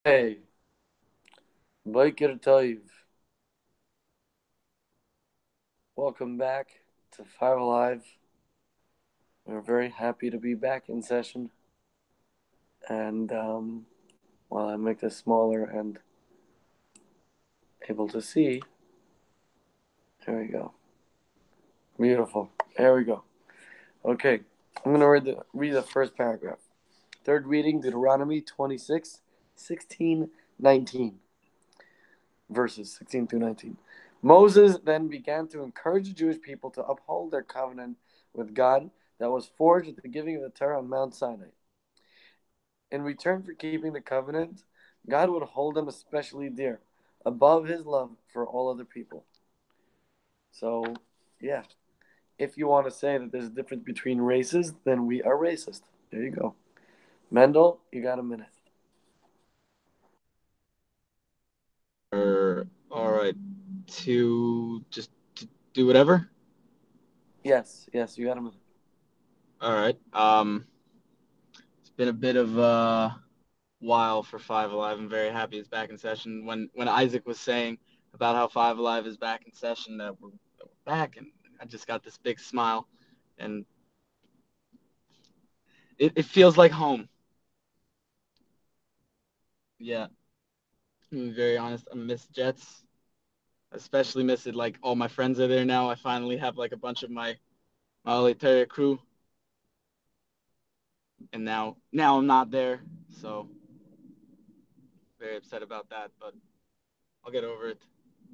Hey, Boker Toiv. Welcome back to FiveAlive. We're very happy to be back in session. And while I make this smaller and able to see, there we go. Beautiful. There we go. Okay, I'm going to read the first paragraph. Third reading, Deuteronomy 26, 16, 19. Verses 16 through 19. Moses then began to encourage the Jewish people to uphold their covenant with God that was forged at the giving of the Torah on Mount Sinai. In return for keeping the covenant, God would hold them especially dear, above his love for all other people. So, yeah, if you want to say that there's a difference between races, then we are racist. There you go. Mendel, you got a minute. All right, to do whatever. Yes, you got a minute. All right. It's been a bit of a while for Five Alive. I'm very happy it's back in session. When Isaac was saying about how Five Alive is back in session, that we're back, and I just got this big smile, and it feels like home. Yeah, to be very honest, I miss Jets. I especially miss it. Like all my friends are there now. I finally have like a bunch of my LA Terrier crew, and now I'm not there, so very upset about that. But I'll get over it,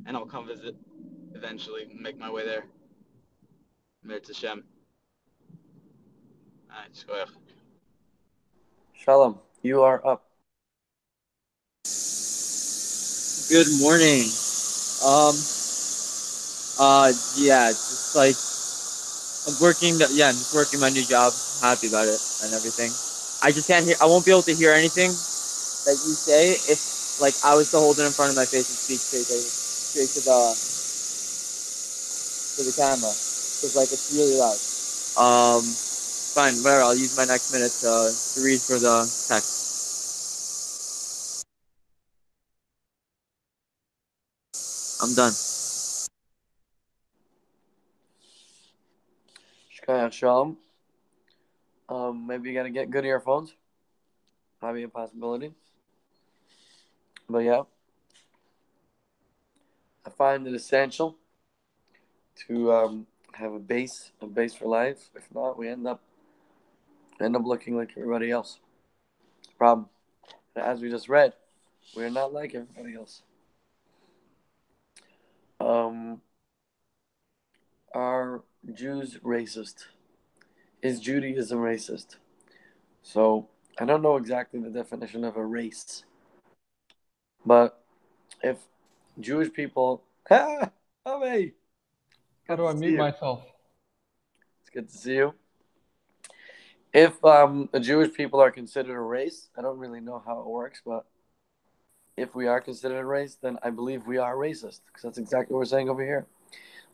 and I'll come visit eventually. Make my way there. Mir Hashem. Shkoyach. Shalom, you are up. Good morning. Um, yeah, just like I'm just working my new job. Happy about it and everything. I just can't hear. I won't be able to hear anything that you say if like I was to hold it in front of my face and speak straight to the camera because like it's really loud. Fine, whatever. I'll use my next minute to read for the text. I'm done. Shkaya Shalom. Maybe you gotta get good earphones. Might be a possibility. But yeah, I find it essential to have a base for life. If not, we end up looking like everybody else. Problem. As we just read, we're not like everybody else. Um, are Jews racist? Is Judaism racist? So I don't know exactly the definition of a race, but if Jewish people, ah, Ame, How good do to I see mute you. myself? It's good to see you. If the Jewish people are considered a race, I don't really know how it works, but if we are considered a race, then I believe we are racist because that's exactly what we're saying over here.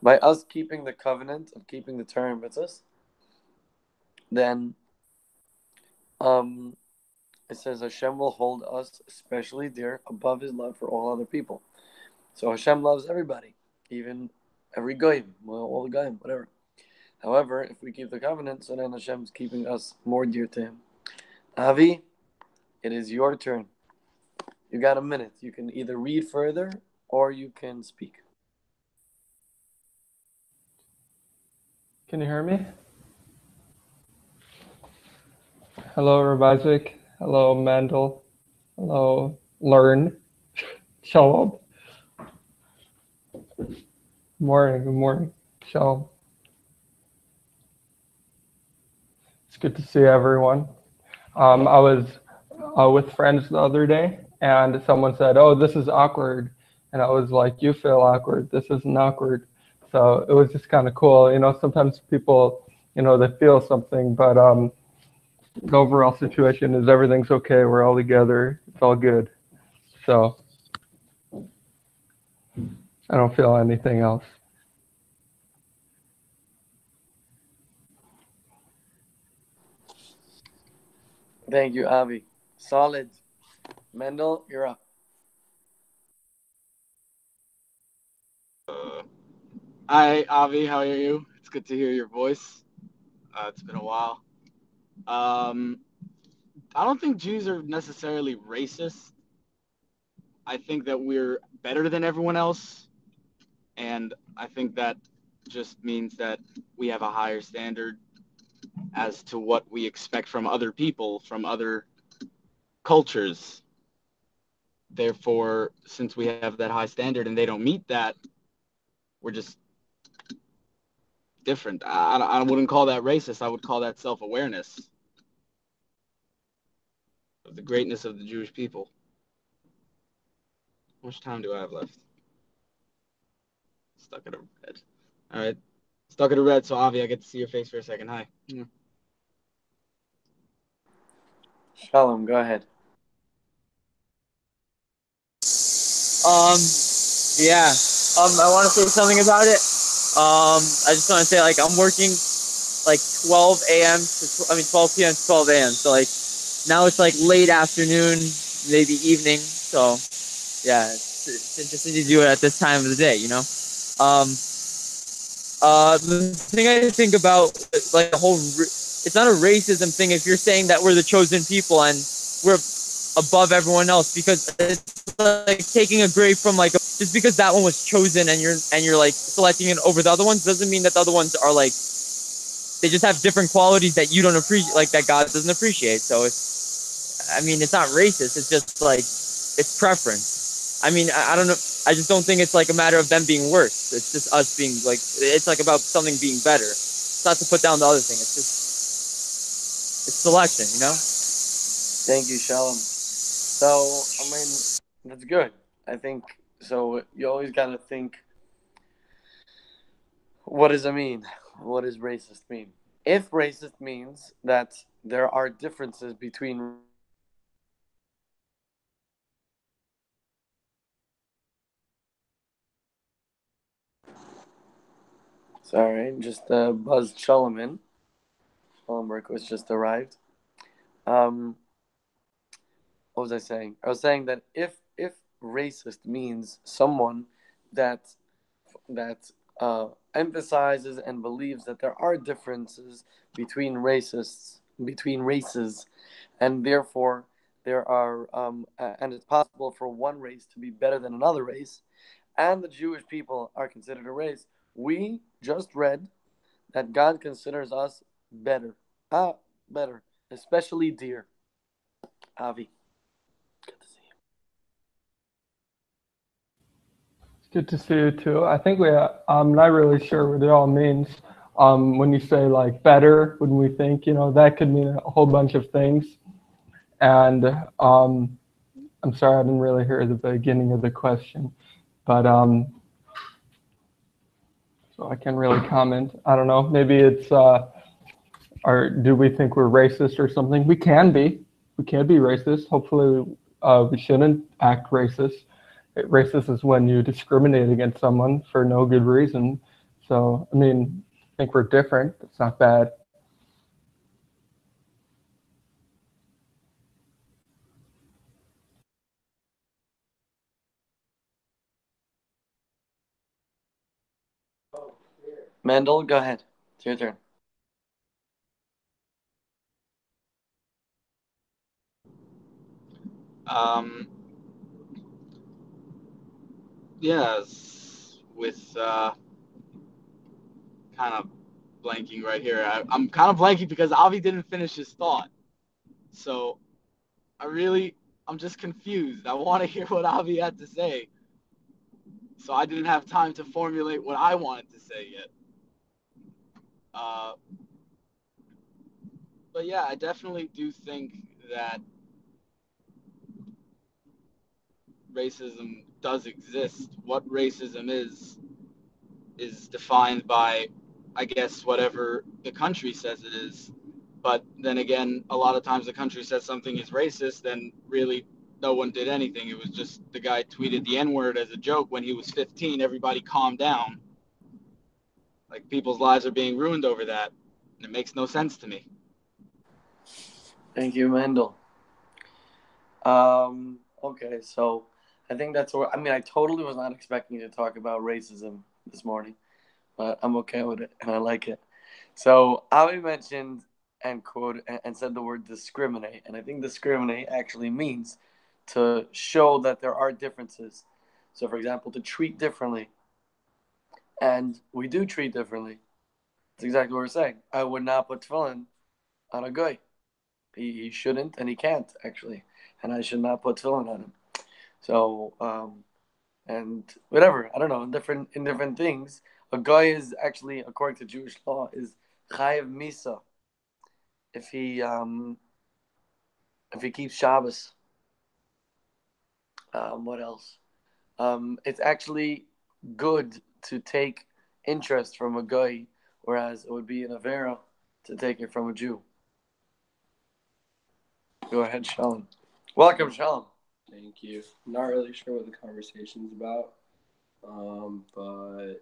By us keeping the covenant of keeping the Torah and mitzvahs, then um, it says Hashem will hold us especially dear above His love for all other people. So Hashem loves everybody, even every goyim, well, all the goyim, whatever. However, if we keep the covenant, so then Hashem is keeping us more dear to Him. Avi, it is your turn. You got a minute. You can either read further or you can speak. Can you hear me? Hello, Rabbizik. Hello, Mandel. Hello, Learn. Shalom. Good morning. Shalom. It's good to see everyone. I was with friends the other day, and someone said, "Oh, this is awkward," and I was like, "You feel awkward. This isn't awkward." So it was just kind of cool. Sometimes people, they feel something, but the overall situation is everything's okay. We're all together. It's all good. So I don't feel anything else. Thank you, Avi. Solid. Mendel, you're up. Hi, Avi. How are you? It's good to hear your voice. It's been a while. Um, I don't think Jews are necessarily racist. I think that we're better than everyone else, and I think that just means that we have a higher standard as to what we expect from other people, from other cultures. Therefore, since we have that high standard and they don't meet that, we're just different. I wouldn't call that racist. I would call that self-awareness of the greatness of the Jewish people. How much time do I have left? Stuck at a red. All right. Stuck at a red, so Avi, I get to see your face for a second. Hi. Shalom, go ahead. Yeah. I want to say something about it. I just want to say, like, I'm working like 12 a.m. to 12 p.m. to 12 a.m. So like now it's like late afternoon, maybe evening. So yeah, it's interesting to do it at this time of the day, you know. The thing I think about, like the whole, it's not a racism thing if you're saying that we're the chosen people and we're above everyone else, because it's like taking a grade from like just because that one was chosen and you're like selecting it over the other ones doesn't mean that the other ones are like, they just have different qualities that you don't appreciate, like that God doesn't appreciate. So it's not racist. It's just like, it's preference. I don't know. I just don't think it's like a matter of them being worse. It's just us being like, it's like about something being better. It's not to put down the other thing. It's just, it's selection, you know? Thank you, Shalom. So, that's good. I think, so you always got to think, what does it mean? What does racist mean? If racist means that there are differences between sorry, just buzzed Shalom in. Shalom was just arrived. Um, what was I saying? I was saying that if racist means someone that that emphasizes and believes that there are differences between races, and therefore there are and it's possible for one race to be better than another race, and the Jewish people are considered a race. We just read that God considers us better, better, especially dear. Avi, good to see you. Good to see you too. I think I'm not really sure what it all means. When you say like better, when we think, that could mean a whole bunch of things. And I'm sorry, I didn't really hear the beginning of the question, but so I can't really comment. I don't know. Maybe it's, or do we think we're racist or something? We can be. We can be racist. Hopefully, we shouldn't act racist. Racist is when you discriminate against someone for no good reason. So, I think we're different. It's not bad. Mendel, go ahead. It's your turn. Yes, with kind of blanking right here. I'm kind of blanking because Avi didn't finish his thought. So I'm just confused. I want to hear what Avi had to say. So I didn't have time to formulate what I wanted to say yet. Uh, but yeah, I definitely do think that racism does exist. What racism is defined by, I guess, whatever the country says it is. But then again, a lot of times the country says something is racist, and really no one did anything. It was just the guy tweeted the N-word as a joke when he was 15. Everybody calmed down. Like, people's lives are being ruined over that. It makes no sense to me. Thank you, Mendel. Okay, so I think that's what I mean. I totally was not expecting you to talk about racism this morning, but I'm okay with it and I like it. So Avi mentioned and quote and said the word discriminate, and I think discriminate actually means to show that there are differences. So, for example, to treat differently, and we do treat differently. That's exactly what we're saying. I would not put tefillin on a guy. He shouldn't, and he can't actually, and I should not put tefillin on him. So, and whatever, I don't know. In different things, a guy is actually, according to Jewish law, is chayav misa if he keeps Shabbos. What else? It's actually good to take interest from a guy, whereas it would be an avera to take it from a Jew. Go ahead, Shalom. Welcome, Shalom. Thank you. I'm not really sure what the conversation's about, but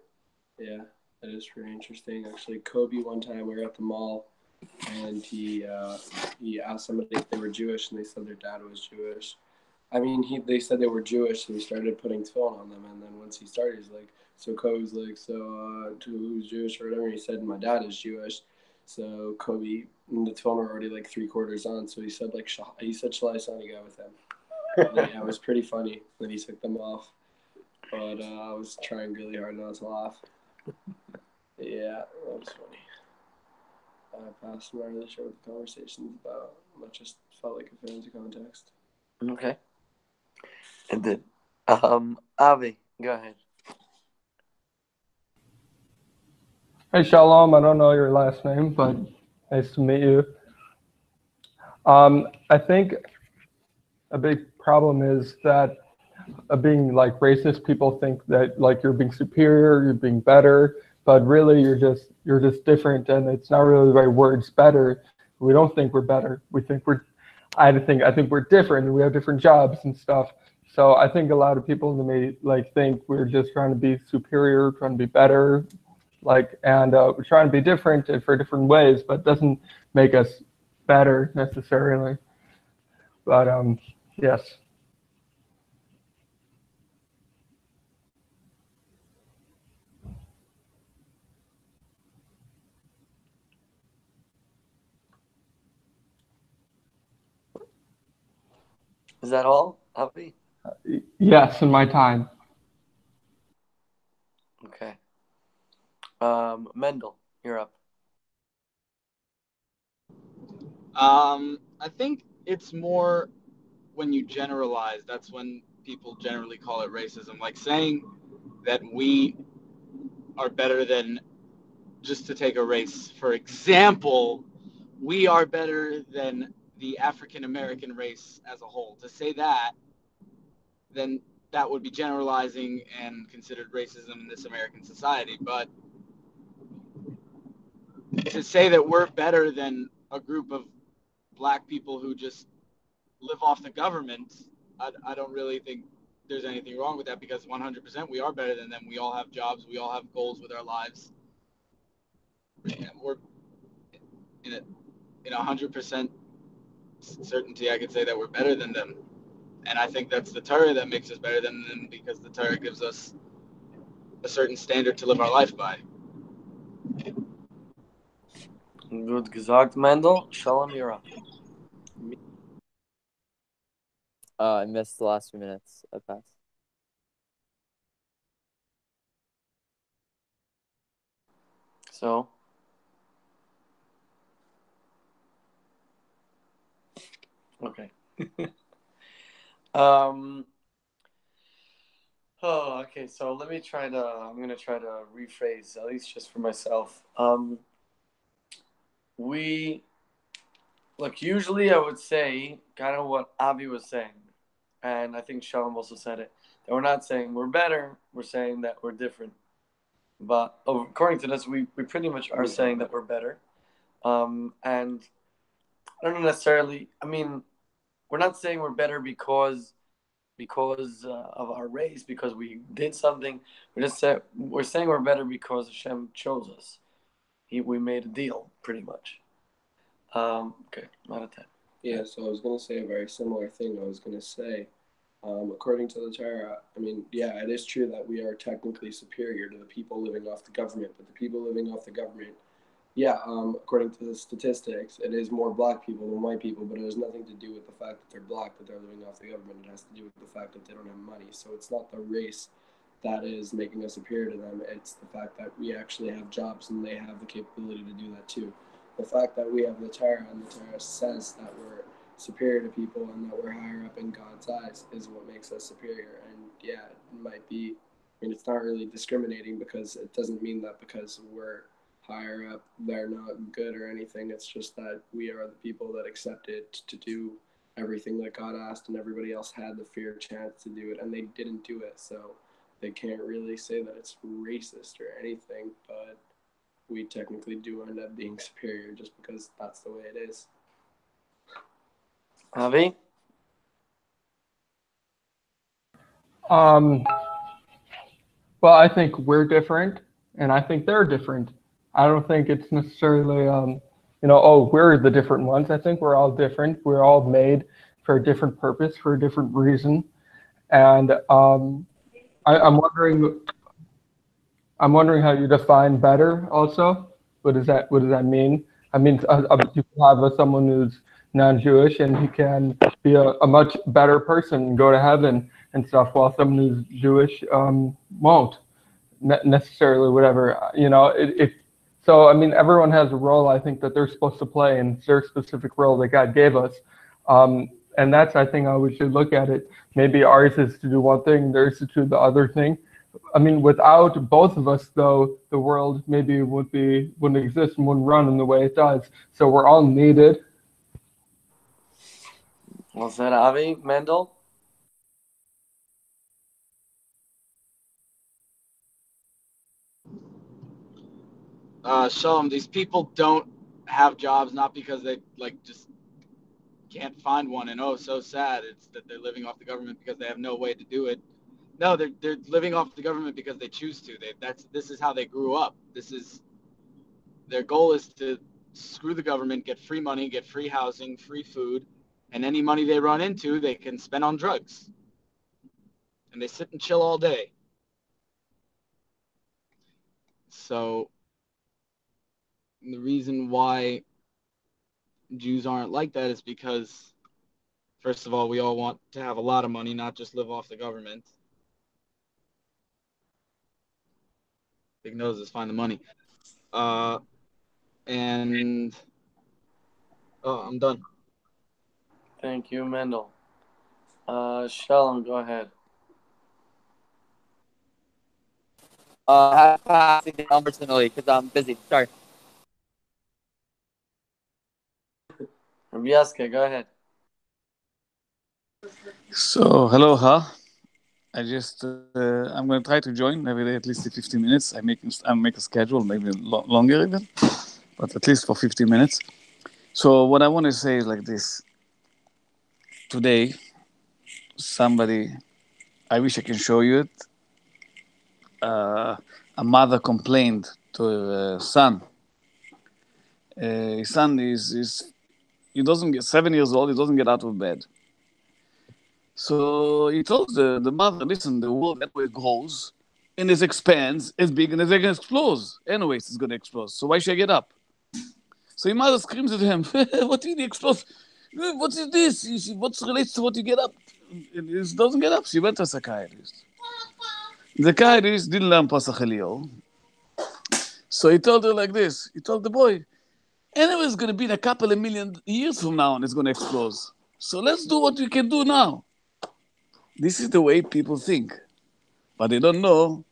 yeah, that is pretty interesting. Actually, Kobe one time we were at the mall, and he asked somebody if they were Jewish, and they said their dad was Jewish. I mean, they said they were Jewish, so he started putting tefillin on them, and then once he started, he's like, so Kobe's like, so who's Jewish or whatever? And he said, my dad is Jewish. So Kobe, and the tefillin were already like 3/4 on, so he said like, Shalai Sani go with him. Yeah, it was pretty funny. Then he took them off, but I was trying really hard not to laugh. Yeah, that was funny. I passed. I'm not really sure what the conversation's about. I just felt like it fit into context. Okay. It did. Avi, go ahead. Hey, Shalom. I don't know your last name, but nice to meet you. I think a big problem is that being like racist, people think that like you're being superior, you're being better, but really you're just different, and it's not really the right words. Better. We don't think we're better. We think we're. I think we're different. And we have different jobs and stuff. So I think a lot of people may like think we're just trying to be superior, trying to be better, like, and we're trying to be different for different ways, but it doesn't make us better necessarily. But yes. Is that all, Avi? Yes, in my time. Okay. Mendel, you're up. I think it's more when you generalize. That's when people generally call it racism. Like saying that we are better than, just to take a race, for example, we are better than the African American race as a whole. To say that, then that would be generalizing and considered racism in this American society. But to say that we're better than a group of black people who just live off the government, I don't really think there's anything wrong with that, because 100% we are better than them. We all have jobs. We all have goals with our lives. We're in a, in 100% certainty, I could say that we're better than them. And I think that's the Torah that makes us better than them, because the Torah gives us a certain standard to live our life by. Good gesagt, Mendel. Shalom, you're up. I missed the last few minutes. I passed. So, okay. um. Oh, okay. So let me try to. I'm gonna try to rephrase, at least just for myself. We look. Usually, I would say kind of what Avi was saying, and I think Shalom also said it. That we're not saying we're better. We're saying that we're different. But according to this, we pretty much are saying that we're better. And I don't necessarily. I mean, we're not saying we're better because of our race, because we did something. We're saying we're better because Hashem chose us. We made a deal, pretty much. Okay, not a 10. Yeah, so I was gonna say a very similar thing. I was gonna say According to the Torah, I mean, yeah, it is true that we are technically superior to the people living off the government, but the people living off the government, yeah, according to the statistics, it is more black people than white people, but it has nothing to do with the fact that they're black, that they're living off the government. It has to do with the fact that they don't have money. So it's not the race that is making us superior to them. It's the fact that we actually have jobs and they have the capability to do that too. The fact that we have the Torah and the Torah says that we're superior to people and that we're higher up in God's eyes is what makes us superior. And yeah, it might be, I mean, it's not really discriminating because it doesn't mean that because we're higher up they're not good or anything. It's just that we are the people that accepted to do everything that God asked, and everybody else had the fair chance to do it and they didn't do it. So they can't really say that it's racist or anything, but we technically do end up being superior just because that's the way it is. Avi? Um, well, I think we're different, and I think they're different. I don't think it's necessarily, oh, we're the different ones. I think we're all different. We're all made for a different purpose, for a different reason. And I'm wondering how you define better. Also, what does that mean? I mean, you can have someone who's non-Jewish and he can be a much better person and go to heaven and stuff, while someone who's Jewish won't necessarily. Whatever, so. I mean, everyone has a role, I think, that they're supposed to play, and it's their specific role that God gave us. And that's, I think, how we should look at it. Maybe ours is to do one thing, theirs is to do the other thing. I mean, without both of us, though, the world maybe wouldn't exist and wouldn't run in the way it does. So we're all needed. Well said, Avi. Mendel? Shalom, these people don't have jobs not because they just can't find one and oh so sad it's that they're living off the government because they have no way to do it. No, they're living off the government because they choose to. This is how they grew up. This is their goal is to screw the government, get free money, get free housing, free food, and any money they run into they can spend on drugs. And they sit and chill all day. So the reason why Jews aren't like that is because, first of all, we all want to have a lot of money, not just live off the government. Big noses find the money. And I'm done. Thank you, Mendel. Shalom, go ahead. I have to get unfortunately because I'm busy. Sorry. Rabieska, go ahead. So, hello, I'm going to try to join every day at least 15 minutes. I make a schedule, maybe longer even, but at least for 15 minutes. So, what I want to say is like this. Today, I wish I can show you it. A mother complained to her son. His son he doesn't get 7 years old. He doesn't get out of bed. So he told the mother, listen, the world anyway grows and it expands as big and it's going to explode. Anyways, it's going to explode. So why should I get up? So your mother screams at him, what do you mean explode? What is this? What relates to what you get up? It doesn't get up. She went to a psychiatrist. The psychiatrist didn't learn Pasach Elio. So he told her like this. He told the boy, anyway, it's going to be in a couple of million years from now and it's going to explode. So let's do what we can do now. This is the way people think. But they don't know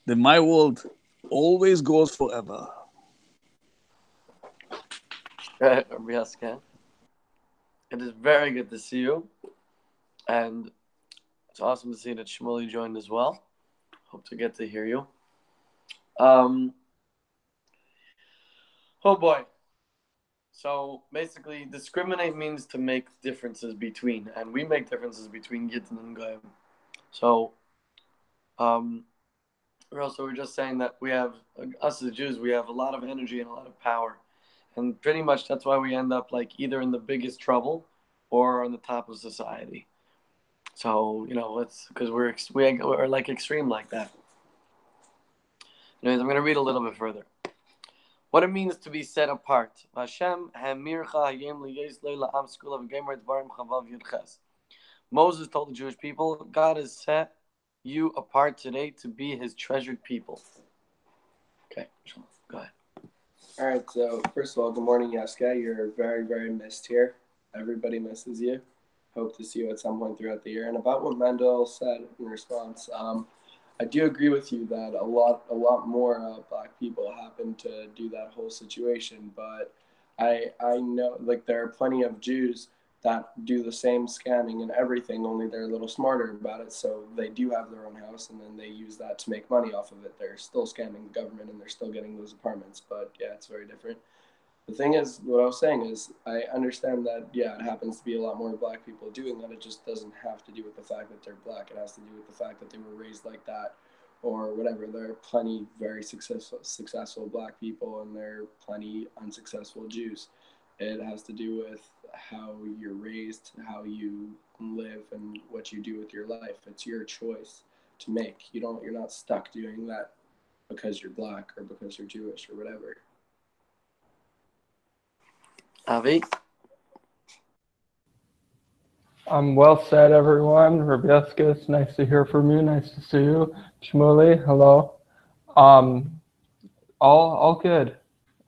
that my world always goes forever. Rabieska. It is very good to see you. And it's awesome to see that Shmuley joined as well. Hope to get to hear you. Oh boy. So basically, discriminate means to make differences between, and we make differences between Gittin and Goyim. So, we're just saying that we have, us as Jews, we have a lot of energy and a lot of power. And pretty much that's why we end up like either in the biggest trouble or on the top of society. So it's because we're like extreme like that. Anyways, I'm gonna read a little bit further. What it means to be set apart. Moses told the Jewish people, God has set you apart today to be his treasured people. Okay, go ahead. All right, so first of all, good morning, Yaska. You're very, very missed here. Everybody misses you. Hope to see you at some point throughout the year. And about what Mendel said in response, I do agree with you that a lot more black people happen to do that whole situation. But I know like there are plenty of Jews that do the same scamming and everything, only they're a little smarter about it. So they do have their own house, and then they use that to make money off of it. They're still scamming the government, and they're still getting those apartments. But yeah, it's very different. The thing is, what I was saying is, I understand that, yeah, it happens to be a lot more black people doing that. It just doesn't have to do with the fact that they're black. It has to do with the fact that they were raised like that or whatever. There are plenty very successful black people, and there are plenty unsuccessful Jews. It has to do with how you're raised, how you live, and what you do with your life. It's your choice to make. You're not stuck doing that because you're black or because you're Jewish or whatever. Avi? Well said, everyone. Rebecca, nice to hear from you. Nice to see you. Shmuley, hello. All good.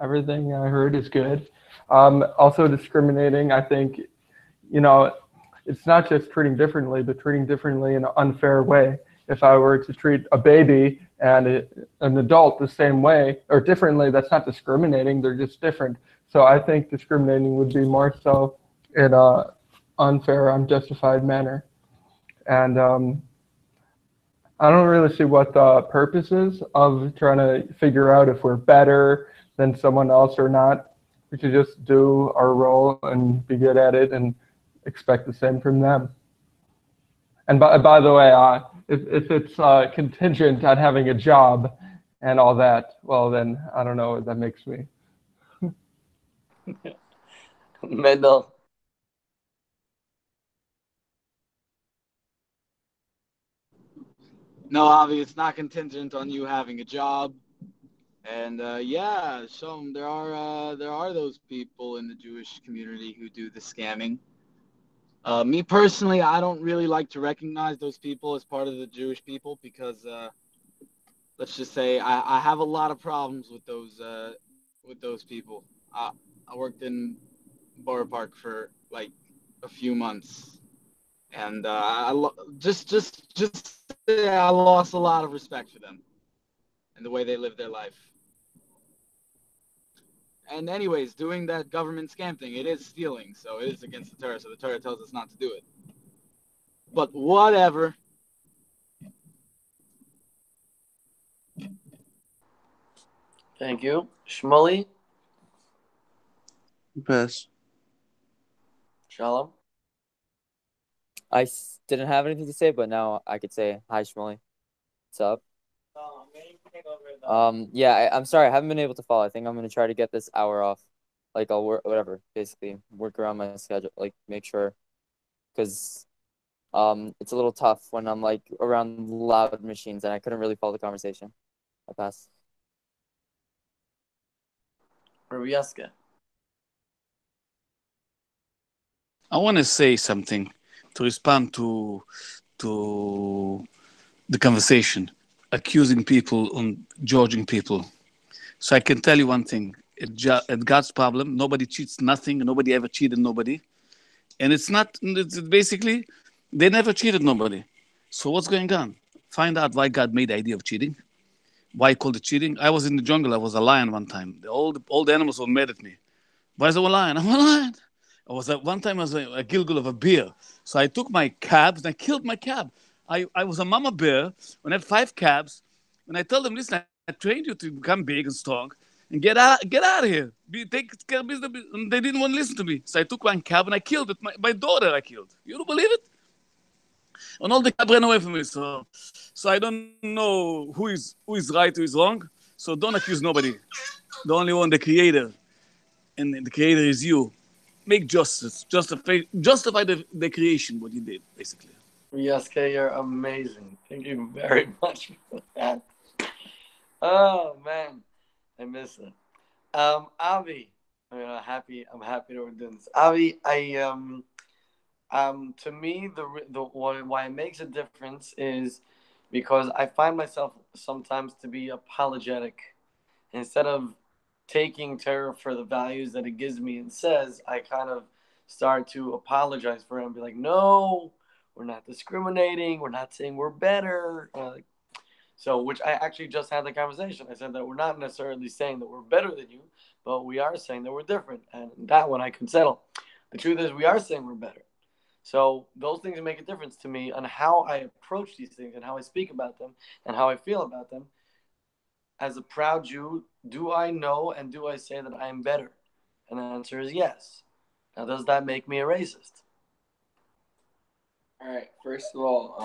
Everything I heard is good. Also discriminating, I think, it's not just treating differently, but treating differently in an unfair way. If I were to treat a baby and an adult the same way or differently, that's not discriminating. They're just different. So I think discriminating would be more so in a unfair, unjustified manner. And I don't really see what the purpose is of trying to figure out if we're better than someone else or not. We should just do our role and be good at it and expect the same from them. And by the way, if it's contingent on having a job and all that, well, then I don't know what that makes me. Mendel. No, Avi, it's not contingent on you having a job. And yeah, so there are those people in the Jewish community who do the scamming. Me personally, I don't really like to recognize those people as part of the Jewish people because let's just say I have a lot of problems with those people. I worked in Borough Park for like a few months, and just say I lost a lot of respect for them and the way they live their life. And anyways, doing that government scam thing, it is stealing, so it is against the Torah. So the Torah tells us not to do it. But whatever. Thank you. Shmuley? Pass. Shalom? Didn't have anything to say, but now I could say hi, Shmuley. What's up? Yeah, I'm sorry, I haven't been able to follow. I think I'm gonna try to get this hour off. Like I'll work, whatever, basically work around my schedule, like make sure, because it's a little tough when I'm like around loud machines and I couldn't really follow the conversation. I pass. Rebecca? I want to say something to respond to the conversation, accusing people and judging people. So I can tell you one thing: at God's problem, nobody cheats nothing. Nobody ever cheated nobody, and it's not. It's basically, they never cheated nobody. So what's going on? Find out why God made the idea of cheating. Why he called it cheating? I was in the jungle. I was a lion one time. All the animals were mad at me. Why is I a lion? I'm a lion. One time I was a gilgul of a bear. So I took my calves and I killed my calf. I was a mama bear when I had 5 calves, and I told them, listen, I trained you to become big and strong and get out of here. Take care of business. And they didn't want to listen to me. So I took one calf and I killed it. My daughter I killed. You don't believe it? And all the calves ran away from me. So I don't know who is right, who is wrong. So don't accuse nobody. The only one, the creator. And the creator is you. Make justice. Justify the creation, what you did, basically. Yaske, you're amazing. Thank you very much for that. Oh man, I miss it. Avi, I'm happy that we're doing this. Avi, to me, the why it makes a difference is because I find myself sometimes to be apologetic instead of taking terror for the values that it gives me and says. I kind of start to apologize for it and be like, no, we're not discriminating. We're not saying we're better. So, which I actually just had the conversation. I said that we're not necessarily saying that we're better than you, but we are saying that we're different. And that one I can settle. The truth is, we are saying we're better. So, those things make a difference to me on how I approach these things and how I speak about them and how I feel about them. As a proud Jew, do I know and do I say that I am better? And the answer is yes. Now, does that make me a racist? All right. First of all,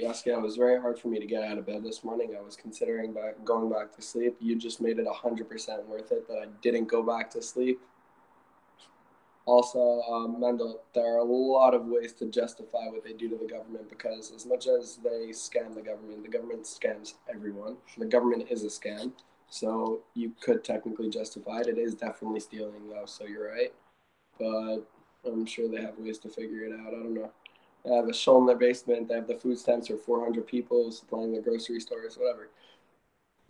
Yaski, it was very hard for me to get out of bed this morning. I was considering going back to sleep. You just made it 100% worth it that I didn't go back to sleep. Also, Mendel, there are a lot of ways to justify what they do to the government because as much as they scam the government scams everyone. The government is a scam, so you could technically justify it. It is definitely stealing, though, so you're right. But I'm sure they have ways to figure it out. I don't know. They have a show in their basement. They have the food stamps for 400 people supplying the grocery stores, whatever.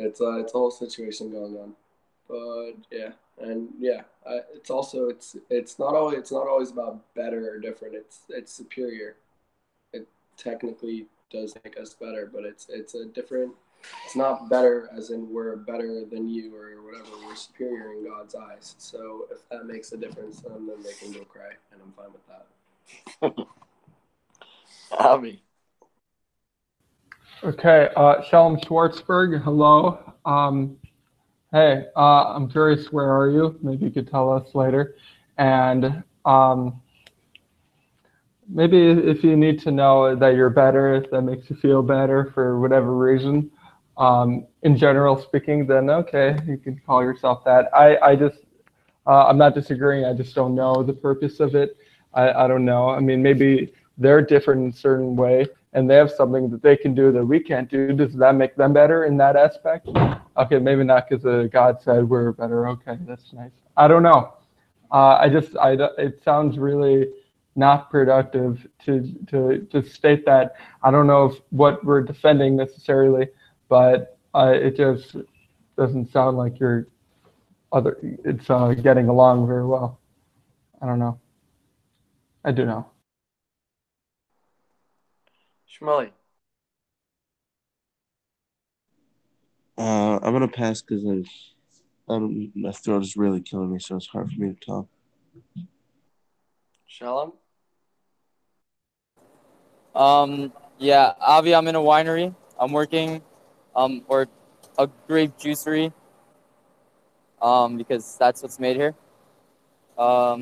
It's a whole situation going on. But yeah, and yeah, it's not always about better or different. It's superior. It technically does make us better, but it's a different. It's not better as in we're better than you or whatever. We're superior in God's eyes. So if that makes a difference, then they can go cry, and I'm fine with that. Avi. Okay, Shalom Schwartzberg, hello. Hey, I'm curious, where are you? Maybe you could tell us later. And maybe if you need to know that you're better, if that makes you feel better for whatever reason, in general speaking, then okay, you can call yourself that. I'm not disagreeing. I just don't know the purpose of it. I don't know. I mean, maybe they're different in a certain way, and they have something that they can do that we can't do. Does that make them better in that aspect? Okay, maybe not because God said we're better. Okay, that's nice. I don't know. It sounds really not productive to state that. I don't know if what we're defending necessarily, but it just doesn't sound like it's getting along very well. I don't know. I do know. Shmuley. I'm gonna pass because my throat is really killing me, so it's hard for me to talk. Shalom. Yeah, Avi, I'm in a winery. I'm working, or a grape juicery, because that's what's made here. Yeah,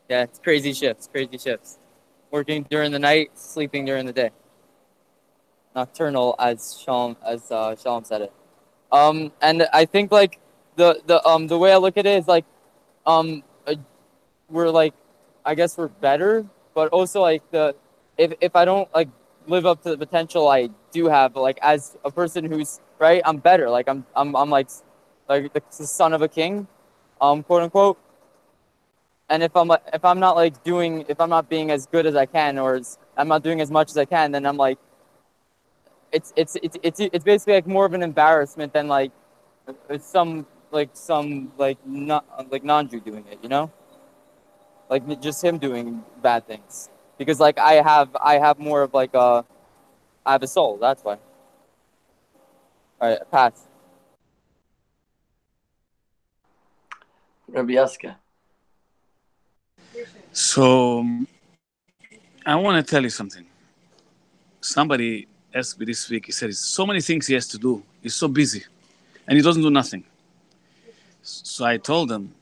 it's crazy shifts, crazy shifts. Working during the night, sleeping during the day. Nocturnal, as Shalom said it. And I think like the way I look at it is like, uh, we're like, I guess we're better, but also like if I don't like live up to the potential I do have, like as a person who's right, I'm better. Like I'm like the son of a king, quote unquote. And if I'm not like doing, if I'm not being as good as I can, I'm not doing as much as I can, then I'm like, it's basically like more of an embarrassment than like some not like non-Jew doing it, you know, like just him doing bad things, because like I have more of like I have a soul. That's why. All right, pass. Rabbi Yaska. So I want to tell you something. Somebody asked me this week. He said, so many things he has to do. He's so busy, and he doesn't do nothing. So I told him,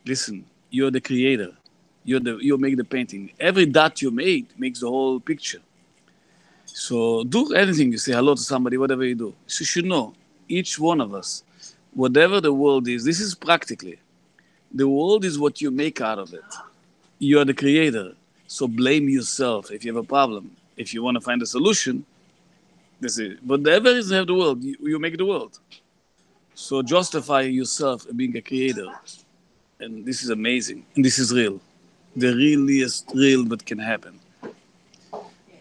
listen, you're the creator. You make the painting. Every dot you made makes the whole picture. So do anything. You say hello to somebody, whatever you do. So you should know, each one of us, whatever the world is, this is practically. The world is what you make out of it. You are the creator. So blame yourself if you have a problem. If you want to find a solution, this is. But the ever is have the world. You make the world. So justify yourself being a creator, and this is amazing, and this is real, the realest real that can happen,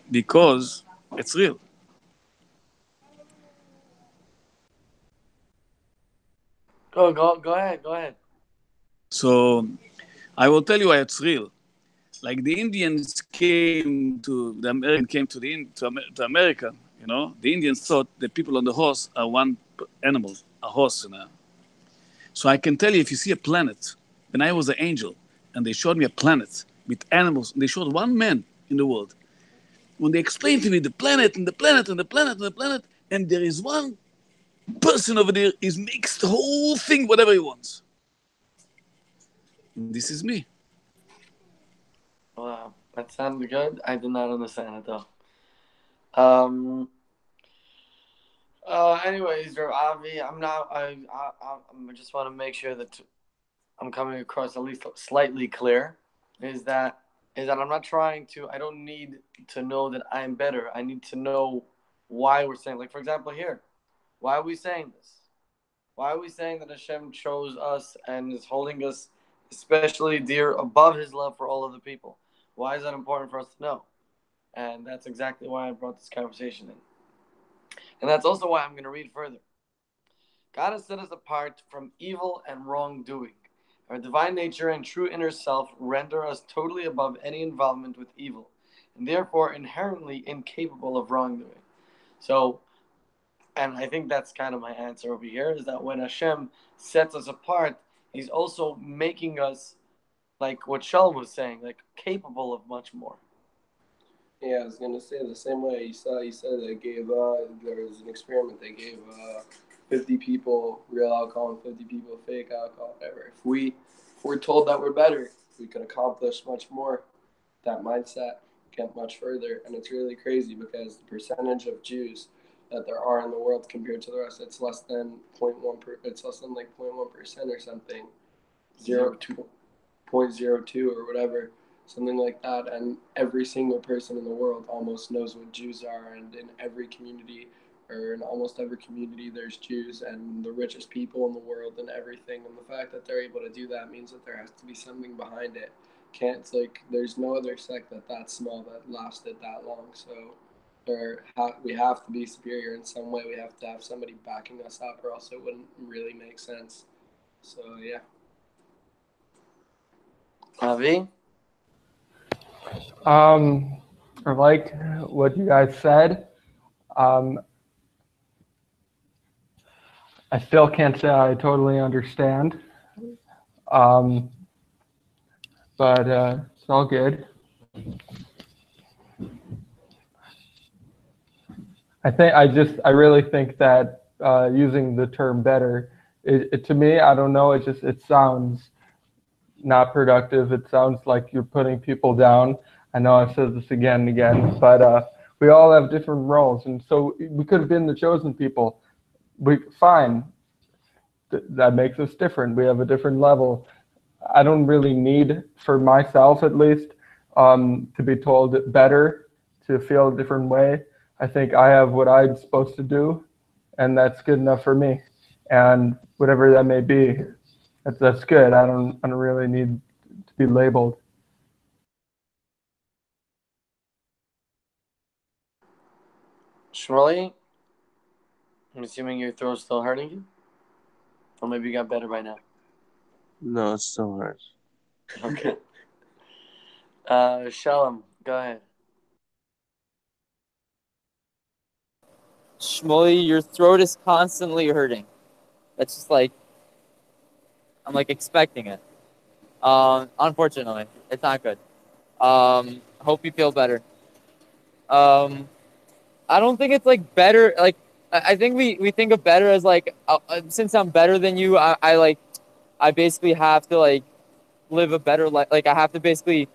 because it's real. Go ahead. Go ahead. So I will tell you why it's real. Like the Indians came to the American came to to America. The Indians thought the people on the horse are one animal, a horse. So I can tell you, if you see a planet, when I was an angel, and they showed me a planet with animals, and they showed one man in the world. When they explained to me the planet and the planet and the planet and the planet, and there is one person over there, is makes the whole thing whatever he wants. And this is me. Wow, that sounded good. I did not understand it though. Um. Anyways, Avi, I'm not. I just want to make sure that I'm coming across at least slightly clear. Is that I'm not trying to. I don't need to know that I'm better. I need to know why we're saying. Like for example, here, why are we saying this? Why are we saying that Hashem chose us and is holding us especially dear above His love for all of the people? Why is that important for us to know? And that's exactly why I brought this conversation in. And that's also why I'm going to read further. God has set us apart from evil and wrongdoing. Our divine nature and true inner self render us totally above any involvement with evil, and therefore inherently incapable of wrongdoing. So, and I think that's kind of my answer over here, is that when Hashem sets us apart, He's also making us, like what Shalom was saying, like capable of much more. Yeah, I was gonna say the same way you said they gave there was an experiment they gave 50 people real alcohol and 50 people fake alcohol, whatever. If we're told that we're better, we can accomplish much more. That mindset get much further, and it's really crazy because the percentage of Jews that there are in the world compared to the rest, it's less than 0.1. It's less than like 0.1% or something, 0.02 or whatever, something like that. And every single person in the world almost knows what Jews are, and in every community or in almost every community there's Jews, and the richest people in the world and everything. And the fact that they're able to do that means that there has to be something behind it. It's like there's no other sect that small that lasted that long. So we have to be superior in some way. We have to have somebody backing us up, or else it wouldn't really make sense. So yeah. Avi? I like what you guys said. I still can't say I totally understand, but it's all good. I really think that using the term better, to me, I don't know, it sounds not productive. It sounds like you're putting people down. I know I've said this again and again, but we all have different roles, and so we could have been the chosen people. Fine. That makes us different. We have a different level. I don't really need, for myself at least, to be told better, to feel a different way. I think I have what I'm supposed to do, and that's good enough for me. And whatever that may be, that's good. I don't really need to be labeled. Shmuley? I'm assuming your throat's still hurting you? Or maybe you got better by now. No, it still hurts. Okay. Shalom, go ahead. Shmuley, your throat is constantly hurting. That's just like, I'm like expecting it. Unfortunately, it's not good. Hope you feel better. I don't think it's like better. Like, I think we think of better as like, since I'm better than you, I basically have to like live a better life. Like I have to basically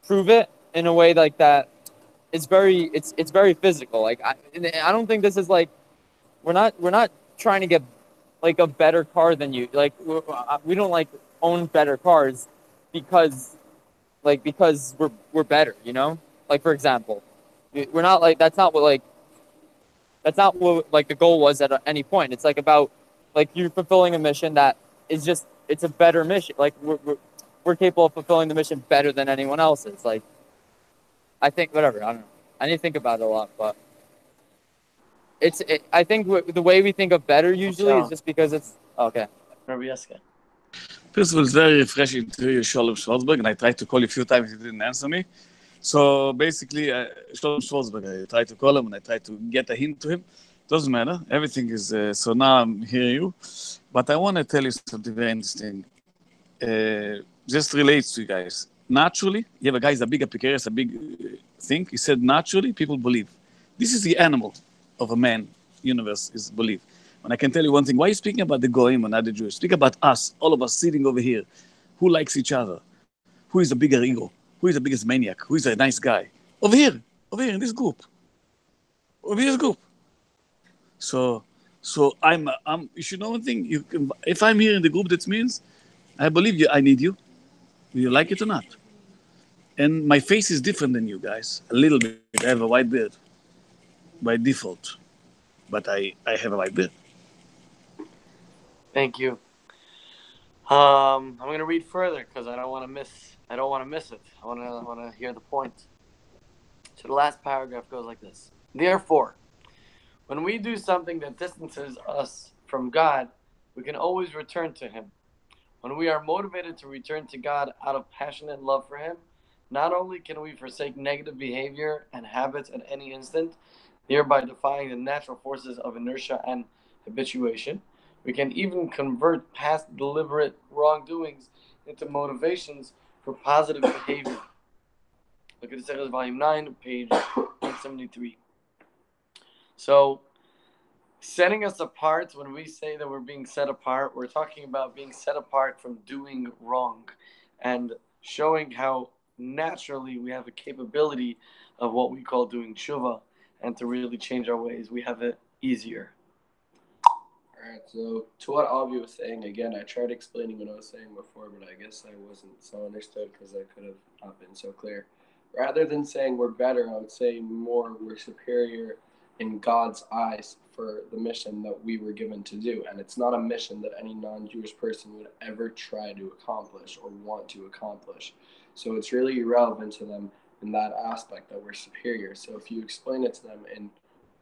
prove it in a way like that. It's very physical. Like I don't think this is like, we're not trying to get like a better car than you. Like we don't like own better cars because we're better, you know? Like for example, We're not like that's not what like the goal was at any point. It's like about like you're fulfilling a mission that is just it's a better mission. Like we're capable of fulfilling the mission better than anyone else's. Like I think whatever I don't know. I need to think about it a lot, but I think the way we think of better usually is just because it's okay. First of all, it's very refreshing to hear you, Sholem Schwarzberg, and I tried to call you a few times, you didn't answer me. So basically, Sholem Schwarzberg, I tried to call him and I tried to get a hint to him. Doesn't matter. Everything is so now I'm hearing you, but I want to tell you something very interesting. Just relates to you guys. Naturally, you have a guy is a big Epicurus, a big thing. He said naturally, people believe. This is the animal of a man universe is belief. And I can tell you one thing. Why are you speaking about the Goyim and not the Jews? Speak about us, all of us sitting over here. Who likes each other? Who is the bigger ego? Who is the biggest maniac? Who is a nice guy? Over here in this group. Over here, this group. So you should know one thing. If I'm here in the group, that means I believe you. I need you. Do you like it or not? And my face is different than you guys. A little bit. I have a white beard by default. But I have a white beard. Thank you. I'm gonna read further because I don't want to miss it. I want to hear the point. So the last paragraph goes like this: Therefore, when we do something that distances us from God, we can always return to Him. When we are motivated to return to God out of passionate love for Him, not only can we forsake negative behavior and habits at any instant, thereby defying the natural forces of inertia and habituation, we can even convert past deliberate wrongdoings into motivations for positive behavior. Look at the Sefer Volume 9, page 173. So, setting us apart, when we say that we're being set apart, we're talking about being set apart from doing wrong and showing how naturally we have a capability of what we call doing tshuva, and to really change our ways, we have it easier. All right, so to what Avi was saying, again, I tried explaining what I was saying before, but I guess I wasn't so understood because I could have not been so clear. Rather than saying we're better, I would say more we're superior in God's eyes for the mission that we were given to do. And it's not a mission that any non-Jewish person would ever try to accomplish or want to accomplish. So it's really irrelevant to them in that aspect that we're superior. So if you explain it to them in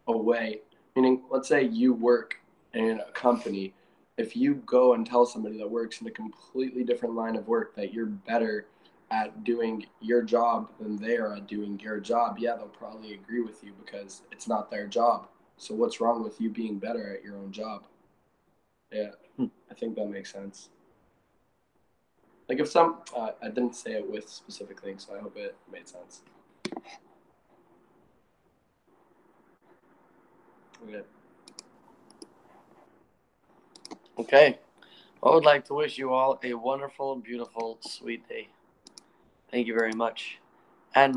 a way, meaning let's say you work in a company, if you go and tell somebody that works in a completely different line of work that you're better at doing your job than they are at doing your job, yeah, they'll probably agree with you because it's not their job. So what's wrong with you being better at your own job? Yeah, I think that makes sense. Like if I didn't say it with specific things, so I hope it made sense. Okay. Okay. I would like to wish you all a wonderful, beautiful, sweet day. Thank you very much. And